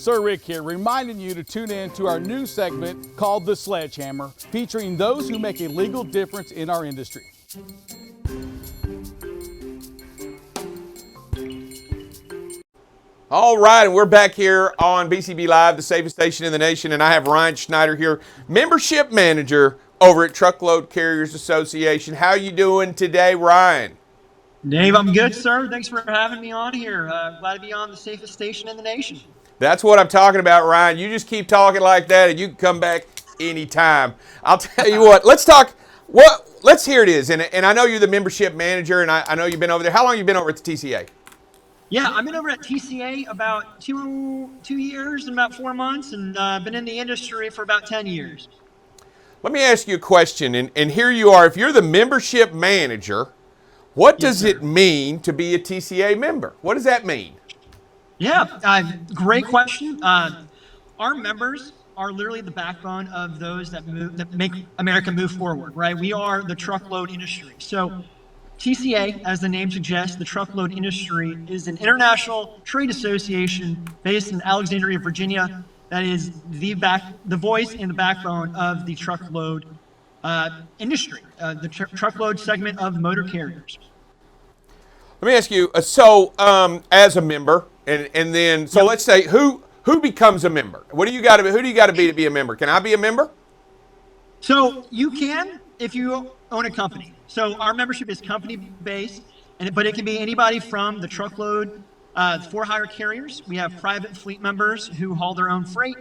Sir Rick here, reminding you to tune in to our new segment called The Sledgehammer, featuring those who make a legal difference in our industry. All right, and we're back here on BCB Live, the safest station in the nation, and I have Ryan Snyder here, membership manager over at Truckload Carriers Association. How you doing today, Ryan? Dave, I'm good, sir. Thanks for having me on here. Glad to be on the safest station in the nation. That's what I'm talking about, Ryan. You just keep talking like that, and you can come back anytime. I'll tell you what. Let's talk. Let's hear it is. And I know you're the membership manager, and I know you've been over there. How long have you been over at the TCA? Yeah, I've been over at TCA about two years and about 4 months, and been in the industry for about 10 years. Let me ask you a question, and here you are. If you're the membership manager, what does it mean to be a TCA member? What does that mean? Yeah, great question. Our members are literally the backbone of those that make America move forward, right? We are the truckload industry. So TCA, as the name suggests, the truckload industry is an international trade association based in Alexandria, Virginia, that is the voice and the backbone of the truckload industry, the truckload segment of motor carriers. Let me ask you, as a member, and then, let's say, who becomes a member? Who do you got to be a member? Can I be a member? So you can if you own a company. So our membership is company-based, but it can be anybody from the truckload for-hire carriers. We have private fleet members who haul their own freight.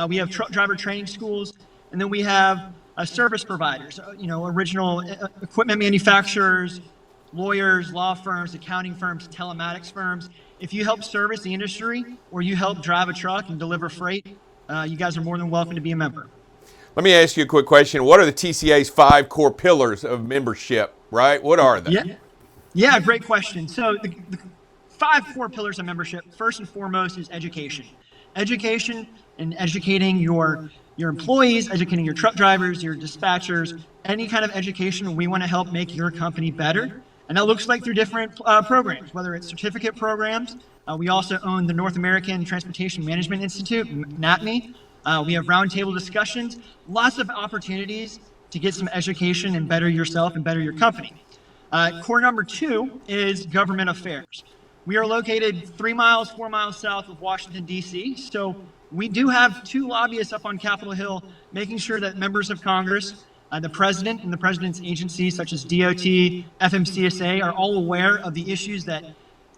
We have truck driver training schools, and then we have service providers, original equipment manufacturers, lawyers, law firms, accounting firms, telematics firms. If you help service the industry or you help drive a truck and deliver freight, you guys are more than welcome to be a member. Let me ask you a quick question. What are the TCA's 5 core pillars of membership, right? What are they? Yeah, great question. So the 5 core pillars of membership, first and foremost, is education. Education and educating your employees, educating your truck drivers, your dispatchers, any kind of education. We want to help make your company better. And that looks like through different programs, whether it's certificate programs. We also own the North American Transportation Management Institute, NATME. We have roundtable discussions, lots of opportunities to get some education and better yourself and better your company. Core number 2 is government affairs. We are located 4 miles south of Washington, D.C. So we do have 2 lobbyists up on Capitol Hill making sure that members of Congress, the president and the president's agencies such as DOT, FMCSA are all aware of the issues that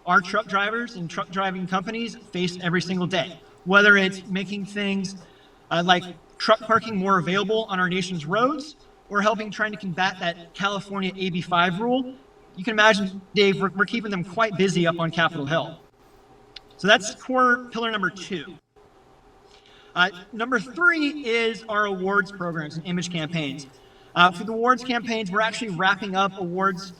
our truck drivers and truck driving companies face every single day, whether it's making things like truck parking more available on our nation's roads or trying to combat that California AB5 rule. You can imagine, Dave, we're keeping them quite busy up on Capitol Hill. So that's core pillar number 2. Number 3 is our awards programs and image campaigns. For the awards campaigns, we're actually wrapping up awards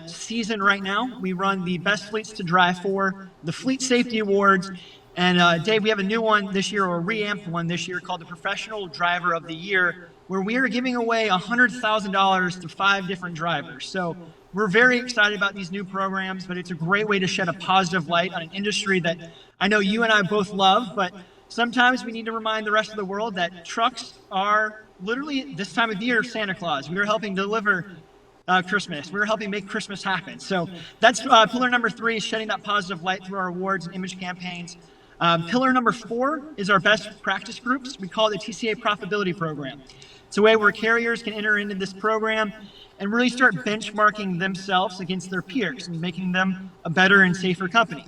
season right now. We run the Best Fleets to Drive For, the Fleet Safety Awards, and Dave, we have a new one this year, or a reamped one this year, called the Professional Driver of the Year, where we are giving away $100,000 to 5 different drivers. So we're very excited about these new programs, but it's a great way to shed a positive light on an industry that I know you and I both love, but sometimes we need to remind the rest of the world that trucks are literally, this time of year, Santa Claus. We are helping deliver Christmas. We're helping make Christmas happen. So that's pillar number 3, is shedding that positive light through our awards and image campaigns. Pillar number 4 is our best practice groups. We call it the TCA Profitability Program. It's a way where carriers can enter into this program and really start benchmarking themselves against their peers and making them a better and safer company.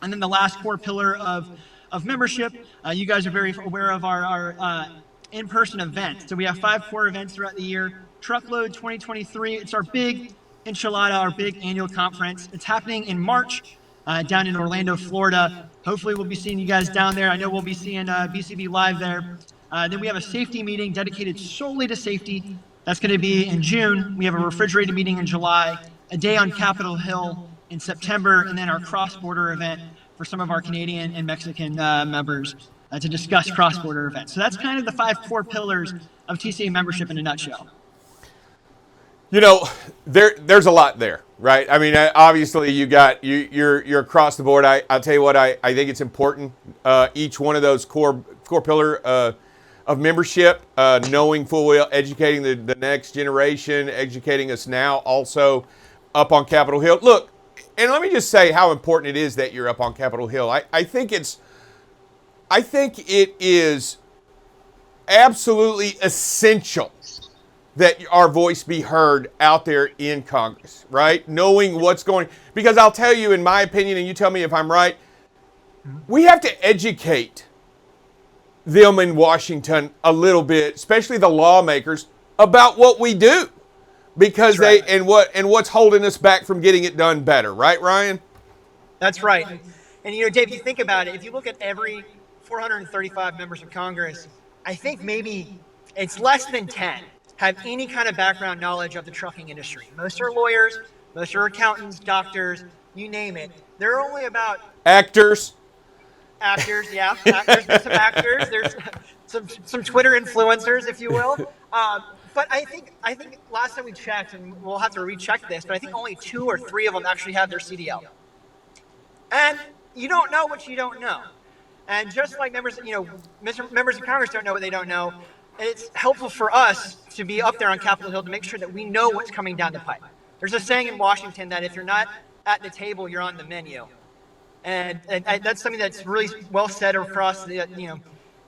And then the last core pillar of membership, you guys are very aware of our in-person events. So we have 5 core events throughout the year. Truckload 2023, it's our big enchilada, our big annual conference. It's happening in March down in Orlando, Florida. Hopefully we'll be seeing you guys down there. I know we'll be seeing BCB Live there. Then we have a safety meeting dedicated solely to safety. That's going to be in June. We have a refrigerated meeting in July, a day on Capitol Hill in September, and then our cross-border event for some of our Canadian and Mexican members to discuss cross-border events. So that's kind of the 5 core pillars of TCA membership in a nutshell. There's a lot there. right? I mean, obviously you're across the board. I'll tell you what, I think it's important. Each one of those core pillar of membership, knowing full well, educating the next generation, educating us now, also up on Capitol Hill. Look, and let me just say how important it is that you're up on Capitol Hill. I think it is absolutely essential that our voice be heard out there in Congress, right? Knowing what's going, because I'll tell you, in my opinion, and you tell me if I'm right, we have to educate them in Washington a little bit, especially the lawmakers, about what we do, because That's right. and what's holding us back from getting it done better, right, Ryan? That's right. And Dave, if you think about it, if you look at every 435 members of Congress, I think maybe it's less than 10 have any kind of background knowledge of the trucking industry. Most are lawyers, most are accountants, doctors, you name it. There are only about Actors. yeah, actors. There's some actors. There's some Twitter influencers, if you will. But I think last time we checked, and we'll have to recheck this, but I think only 2 or 3 of them actually have their CDL. And you don't know what you don't know. And just like members of Congress don't know what they don't know, it's helpful for us to be up there on Capitol Hill to make sure that we know what's coming down the pipe. There's a saying in Washington that if you're not at the table, you're on the menu. And that's something that's really well said across the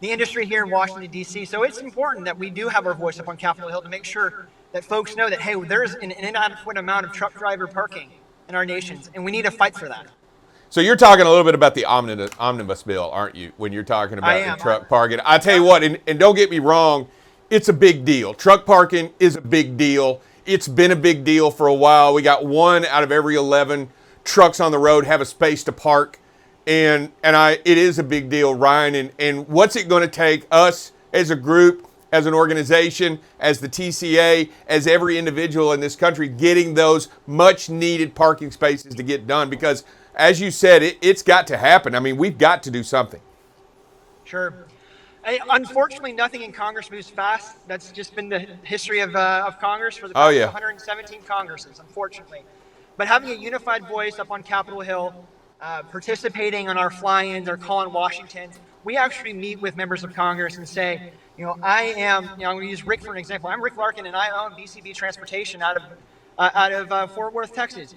industry here in Washington, D.C. So it's important that we do have our voice up on Capitol Hill to make sure that folks know that, hey, there's an inadequate amount of truck driver parking in our nations, and we need to fight for that. So you're talking a little bit about the omnibus bill, aren't you, when you're talking about the truck parking? I tell you what, and don't get me wrong, it's a big deal. Truck parking is a big deal. It's been a big deal for a while. We got 1 out of every 11 trucks on the road have a space to park, and it is a big deal, Ryan. And what's it going to take us as a group, as an organization, as the TCA, as every individual in this country, getting those much needed parking spaces to get done? Because as you said, it's got to happen. I mean, we've got to do something. Sure. Unfortunately, nothing in Congress moves fast. That's just been the history of Congress for the past 117 Congresses, unfortunately. But having a unified voice up on Capitol Hill, participating on our fly-ins, our call in Washington, we actually meet with members of Congress and say, I'm going to use Rick for an example. I'm Rick Larkin, and I own BCB Transportation out of Fort Worth, Texas.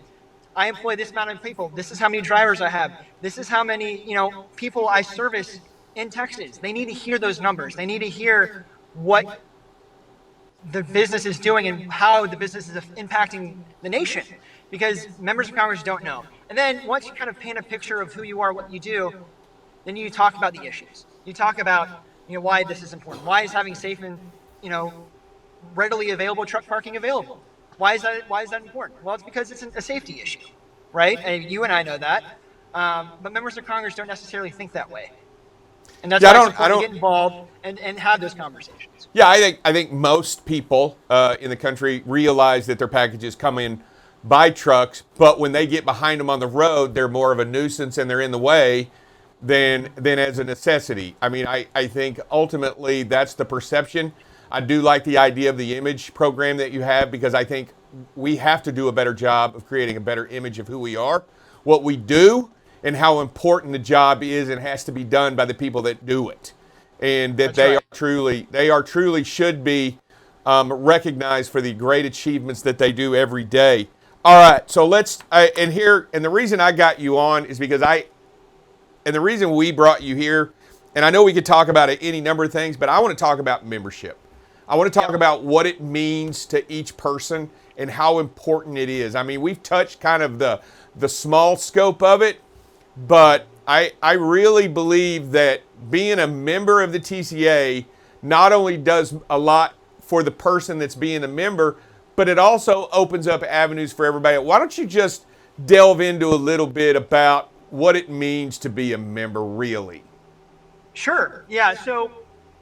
I employ this amount of people. This is how many drivers I have. This is how many, people I service in Texas. They need to hear those numbers. They need to hear what the business is doing and how the business is impacting the nation, because members of Congress don't know. And then once you kind of paint a picture of who you are, what you do, then you talk about the issues. You talk about, why this is important. Why is having safe and, readily available truck parking available? Why is that important? Well, it's because it's a safety issue, right? And you and I know that. But members of Congress don't necessarily think that way. And that's why I don't get involved and have those conversations. Yeah, I think most people in the country realize that their packages come in by trucks, but when they get behind them on the road, they're more of a nuisance and they're in the way than as a necessity. I mean, I think ultimately that's the perception. I do like the idea of the image program that you have, because I think we have to do a better job of creating a better image of who we are, what we do, and how important the job is and has to be done by the people that do it. And that they are truly should be recognized for the great achievements that they do every day. All right, so and the reason I got you on is because the reason we brought you here, and I know we could talk about any number of things, but I want to talk about membership. I want to talk about what it means to each person and how important it is. I mean, we've touched kind of the small scope of it, but I really believe that being a member of the TCA not only does a lot for the person that's being a member, but it also opens up avenues for everybody. Why don't you just delve into a little bit about what it means to be a member, really? Sure. Yeah. So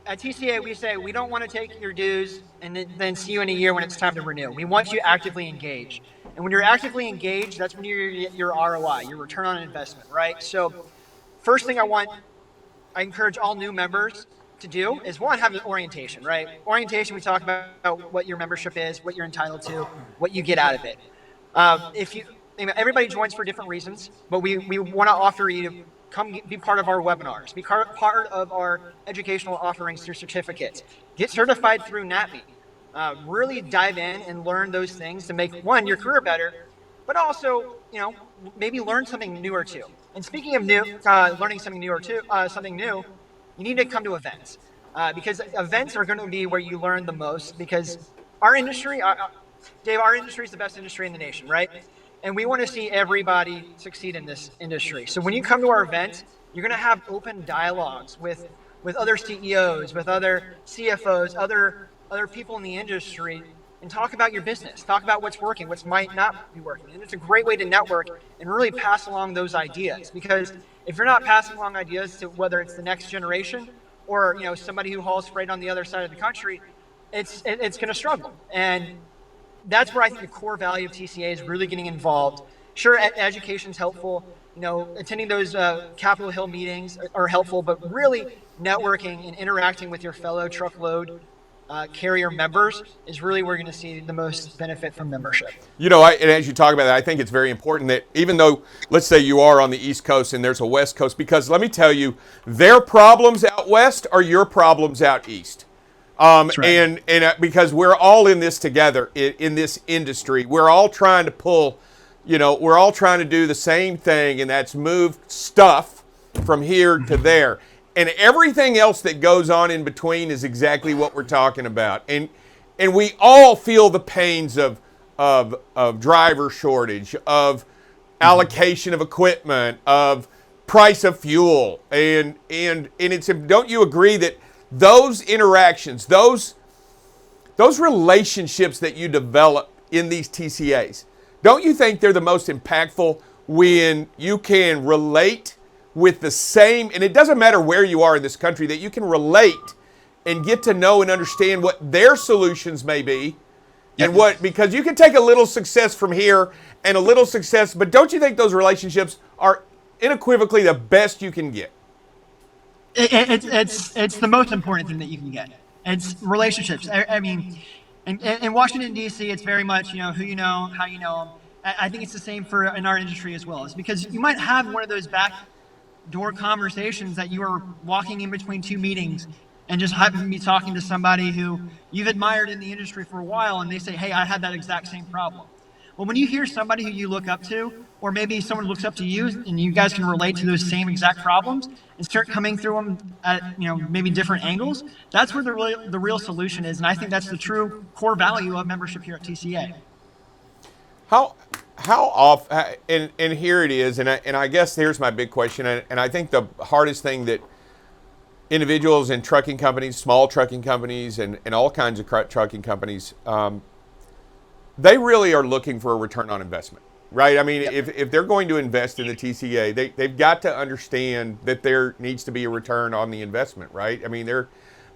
at TCA, we say we don't want to take your dues and then see you in a year when it's time to renew. We want you actively engaged. And when you're actively engaged, that's when you get your ROI, your return on investment, right? So first thing I encourage all new members to do is, one, have an orientation, right? Orientation, we talk about what your membership is, what you're entitled to, what you get out of it. If everybody joins for different reasons, but we want to offer you to come be part of our webinars, be part of our educational offerings through certificates, get certified through NATME. Really dive in and learn those things to make one your career better, but also maybe learn something new or two. And speaking of new, learning something new or two, something new, you need to come to events because events are going to be where you learn the most. Because our industry, Dave, our industry is the best industry in the nation, right? And we want to see everybody succeed in this industry. So when you come to our events, you're going to have open dialogues with other CEOs, with other CFOs, other people in the industry, and talk about your business, talk about what's working, what might not be working. And it's a great way to network and really pass along those ideas. Because if you're not passing along ideas to whether it's the next generation or somebody who hauls freight on the other side of the country, it's going to struggle. And that's where I think the core value of TCA is really getting involved. Sure, education's helpful. Attending those Capitol Hill meetings are helpful, but really networking and interacting with your fellow truckload carrier members is really where you're going to see the most benefit from membership. And as you talk about that, I think it's very important that even though, let's say you are on the East Coast and there's a West Coast, because let me tell you, their problems out West are your problems out East. Right. And because we're all in this together in this industry, we're all trying to pull, we're all trying to do the same thing, and that's move stuff from here to there. And everything else that goes on in between is exactly what we're talking about. And we all feel the pains of driver shortage, of allocation of equipment, of price of fuel. And it's, don't you agree that those interactions, those relationships that you develop in these TCAs, don't you think they're the most impactful when you can relate with the same, and it doesn't matter where you are in this country, that you can relate and get to know and understand what their solutions may be, and because you can take a little success from here and a little success, but don't you think those relationships are unequivocally the best you can get? It's the most important thing that you can get. It's relationships. I mean, in Washington D.C., it's very much who you know, how you know them. I think it's the same in our industry as well. It's because you might have one of those backdoor conversations that you are walking in between two meetings and just happen to be talking to somebody who you've admired in the industry for a while, and they say, "Hey, I had that exact same problem." Well, when you hear somebody who you look up to, or maybe someone looks up to you, and you guys can relate to those same exact problems and start coming through them at maybe different angles, that's where the real solution is. And I think that's the true core value of membership here at TCA. How often, and here it is, and I guess here's my big question, and I think the hardest thing that individuals in trucking companies, small trucking companies, and all kinds of trucking companies, they really are looking for a return on investment, right? I mean, if they're going to invest in the TCA, they've got to understand that there needs to be a return on the investment, right? I mean,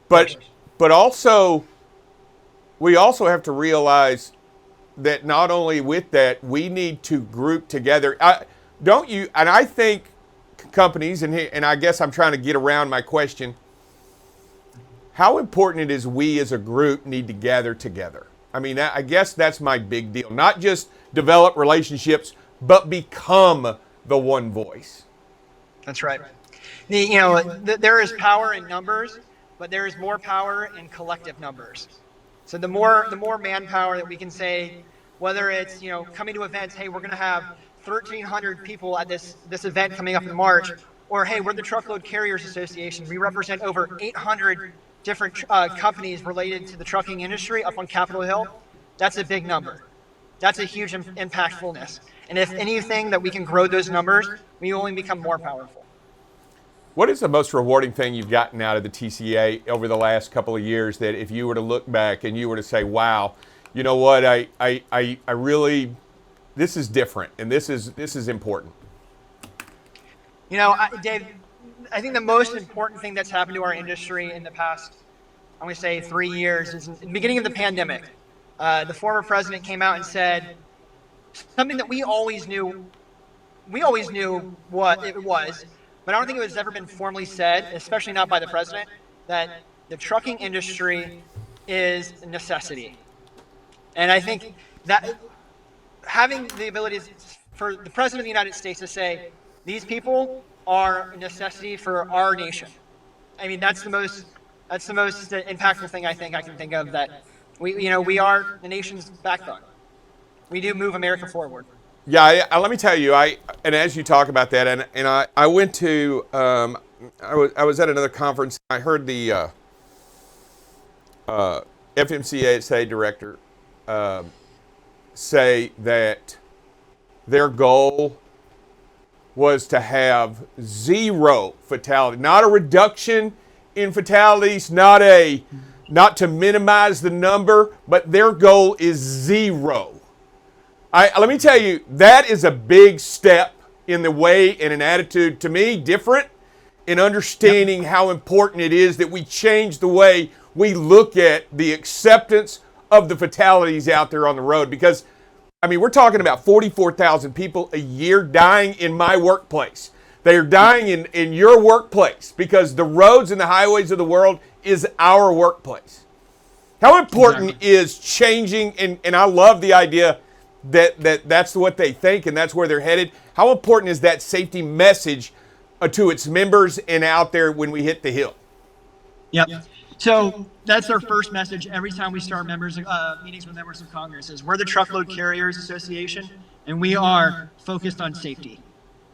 but also, we also have to realize that not only with that, we need to group together. Don't you? And I think companies, and I guess I'm trying to get around my question, how important it is we as a group need to gather together. I mean, I guess that's my big deal. Not just develop relationships, but become the one voice. That's right. There is power in numbers, but there is more power in collective numbers. So the more manpower that we can say, whether it's coming to events, hey, we're going to have 1,300 people at this event coming up in March, or hey, we're the Truckload Carriers Association. We represent over 800 different companies related to the trucking industry up on Capitol Hill. That's a big number. That's a huge impactfulness. And if anything that we can grow those numbers, we only become more powerful. What is the most rewarding thing you've gotten out of the TCA over the last couple of years, that if you were to look back and you were to say, wow, you know what, I really, this is different and this is important? Dave, I think the most important thing that's happened to our industry in the past, I'm going to say 3 years, is in the beginning of the pandemic. The former president came out and said something that we always knew what it was, but I don't think it was ever been formally said, especially not by the president, that the trucking industry is a necessity. And I think that having the ability for the President of the United States to say, these people are a necessity for our nation. I mean, that's the most impactful thing I think I can think of, that we are the nation's backbone. We do move America forward. Yeah, let me tell you, and as you talk about that, and I went to, I was at another conference. I heard the FMCSA director say that their goal was to have 0 fatality, not a reduction in fatalities, not to minimize the number, but their goal is 0. Let me tell you, that is a big step in the way and an attitude, to me, different in understanding how important it is that we change the way we look at the acceptance of the fatalities out there on the road. Because, I mean, we're talking about 44,000 people a year dying in my workplace. They are dying in your workplace, because the roads and the highways of the world is our workplace. How important is changing, and I love the idea that's what they think and that's where they're headed. How important is that safety message to its members and out there when we hit the hill? Yep. So that's our first message every time we start meetings with members of Congress is we're the Truckload Carriers Association, and we are focused on safety.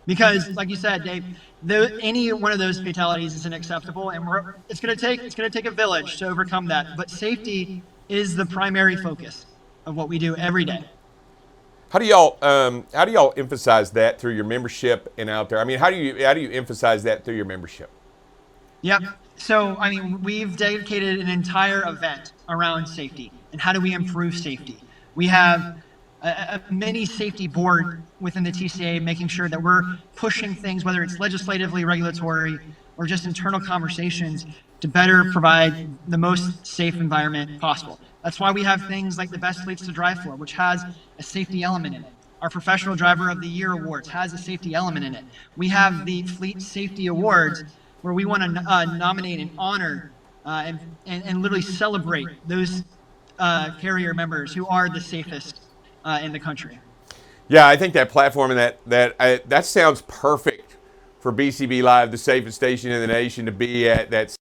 Because, like you said, Dave, any one of those fatalities is unacceptable, and it's going to take a village to overcome that. But safety is the primary focus of what we do every day. How do y'all emphasize that through your membership and out there? I mean, how do you emphasize that through your membership? Yep. So, I mean, we've dedicated an entire event around safety and how do we improve safety. We have a mini safety board within the TCA, making sure that we're pushing things, whether it's legislatively, regulatory, or just internal conversations, to better provide the most safe environment possible. That's why we have things like the Best Fleets to Drive For, which has a safety element in it. Our Professional Driver of the Year Awards has a safety element in it. We have the Fleet Safety Awards, where we want to nominate and honor and literally celebrate those carrier members who are the safest in the country. Yeah, I think that platform and that sounds perfect for BCB Live, the safest station in the nation, to be at that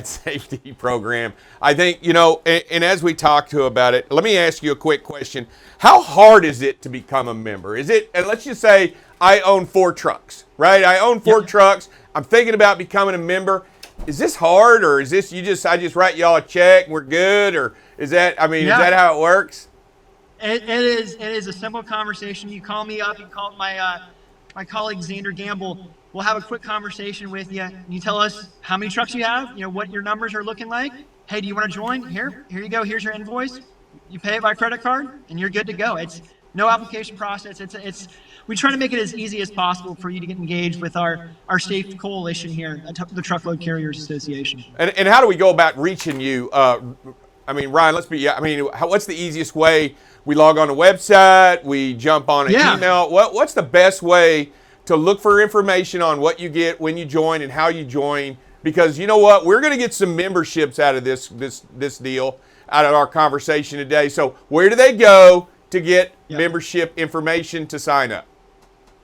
safety program. I think, and as we talk about it, let me ask you a quick question. How hard is it to become a member? Is it, and let's just say I own 4 trucks, right? I own 4 trucks. I'm thinking about becoming a member. Is this hard, or is this I just write y'all a check and we're good, or is that how it works? It is a simple conversation. You call me up, you call my colleague Xander Gamble. We'll have a quick conversation with you. You tell us how many trucks you have, what your numbers are looking like. Hey, do you want to join? Here you go. Here's your invoice. You pay it by credit card, and you're good to go. It's no application process. We try to make it as easy as possible for you to get engaged with our safe coalition here at the Truckload Carriers Association. And how do we go about reaching you? I mean, Ryan, what's the easiest way? We log on a website, we jump on an email. What's the best way to look for information on what you get when you join and how you join? Because you know what? We're going to get some memberships out of this deal, out of our conversation today. So where do they go to get membership information to sign up?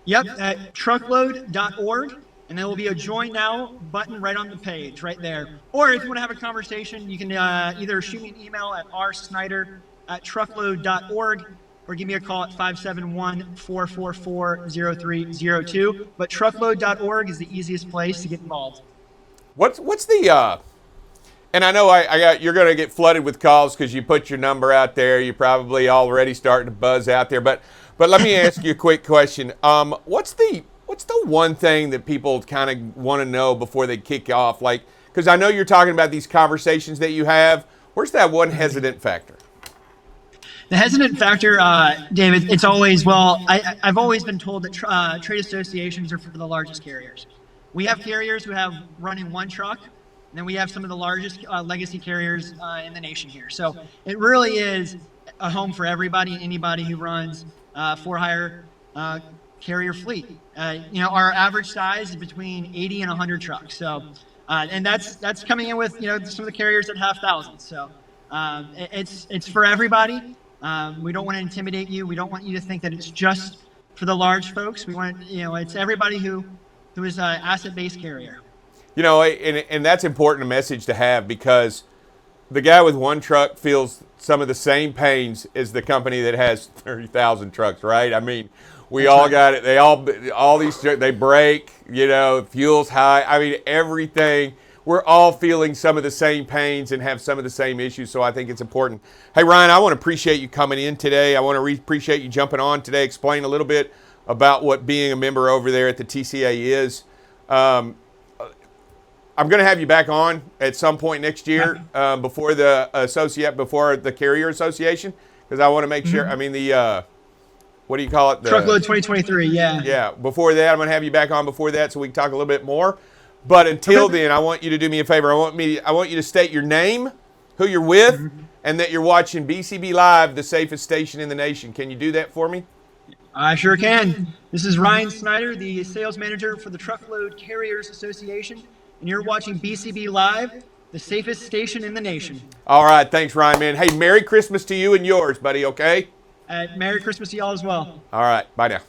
Yep, at truckload.org, and there will be a Join Now button right on the page, right there. Or if you want to have a conversation, you can either shoot me an email at rsnyder@truckload.org or give me a call at 571-444-0302. But truckload.org is the easiest place to get involved. What's the and I know you're going to get flooded with calls because you put your number out there. You're probably already starting to buzz out there. But let me ask you a quick question. What's the one thing that people kind of want to know before they kick off? Like, because I know you're talking about these conversations that you have. Where's that one hesitant factor? The hesitant factor, David, it's always, I've always been told that trade associations are for the largest carriers. We have carriers who have running 1 truck, and then we have some of the largest legacy carriers in the nation here. So it really is a home for everybody, anybody who runs for-hire carrier fleet. Our average size is between 80 and 100 trucks. So, and that's coming in with some of the carriers that have thousands. So it's for everybody. We don't want to intimidate you. We don't want you to think that it's just for the large folks. We want, it's everybody who is an asset-based carrier. And that's important a message to have, because the guy with one truck feels some of the same pains as the company that has 30,000 trucks, right? I mean, we all got it. All these, they break, fuel's high. I mean, everything. We're all feeling some of the same pains and have some of the same issues, so I think it's important. Hey, Ryan, I want to appreciate you coming in today. I want to appreciate you jumping on today, explain a little bit about what being a member over there at the TCA is. I'm going to have you back on at some point next year before the Carrier Association, because I want to make sure. I mean, what do you call it? Truckload 2023. Yeah. Yeah. Before that, I'm going to have you back on before that so we can talk a little bit more. But until then, I want you to do me a favor. I want you to state your name, who you're with, and that you're watching BCB Live, the safest station in the nation. Can you do that for me? I sure can. This is Ryan Snyder, the sales manager for the Truckload Carriers Association, and you're watching BCB Live, the safest station in the nation. All right. Thanks, Ryan, man. Hey, Merry Christmas to you and yours, buddy, okay? Merry Christmas to y'all as well. All right. Bye now.